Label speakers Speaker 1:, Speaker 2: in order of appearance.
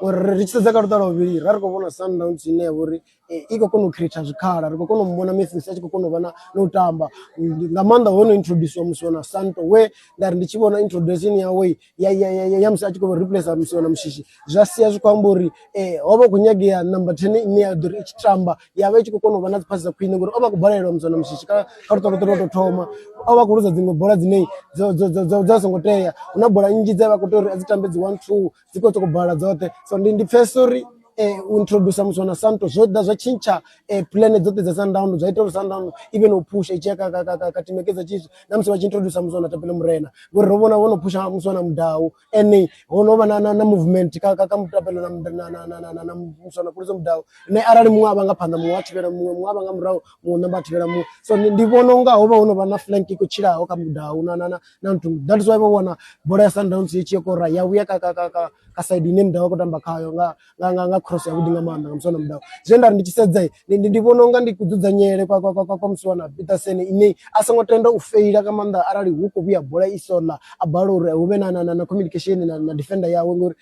Speaker 1: uri ri tshi sedza kha luṱa luvhili ra ri khou vhona Sundowns ine ya vha uri i khou kona u creator zwikhala, ri khou kona u mona Memphis a tshi khou kona u vha na u tamba nga maanḓa ho no introduce Musiwana Santo we nda ri ndi tshi vhona introduction yawe ya musi a tshi khou replace Musiwana Mushishi zwa sia zwi khou amba uri ho vha khou nyagea number 10 ine ya ḓo ri i tshi tamba ya vha i tshi khou kona u vha na dzi phasi dza khwine ngori o vha khou balelwa Musiwana Mushishi kha luṱa lwo tou thoma, o vha khou luza dziṅwe bola dzine dza songo tea, hu na bola nnzhi dze vha khou tea uri a dzi tambe dzi 1-2 dzi khou sokou bala dzoṱhe. So ndi pfhesesa uri u introduce Musiwana Santo zwo ḓa zwa tshintsha plan dzoṱhe dza Sundowns zwa ita uri Sundowns i vhe no pusha i tshi ya ka Timekeza Chiefs na musi vha tshi introduce Musiwana Tapelo Morena ngori ro vhona vho no pusha Musiwana Mudau ene ho no vha na movement ka Mutapelo na Musiwana Kolisa Mudau ne arali muṅwe a vha nga phanḓa muṅwe a thivhela muṅwe a vha nga murahu muṅwe namba a thivhela muṅwe. So ndi vhona unga ho vha ho no vha na flank i khou tshilaho kha Mudau na Nthumbu, that is why vha wana bola ya Sundowns i tshi ya kora ya vhuya ka side ine Mudau a khou tamba khayo nga cross ya vhuḓi nga maanḓa nga Musiwana Mudau. Zwine nda ri ndi tshi sedza ndi vhona unga ndi kudzudzanyele kwa Musiwana Peterson ine a songo tenda u feila nga maanḓa arali hu khou vhuya bola i sola a balelwa uri hu vhe na communication na defender yawe ngori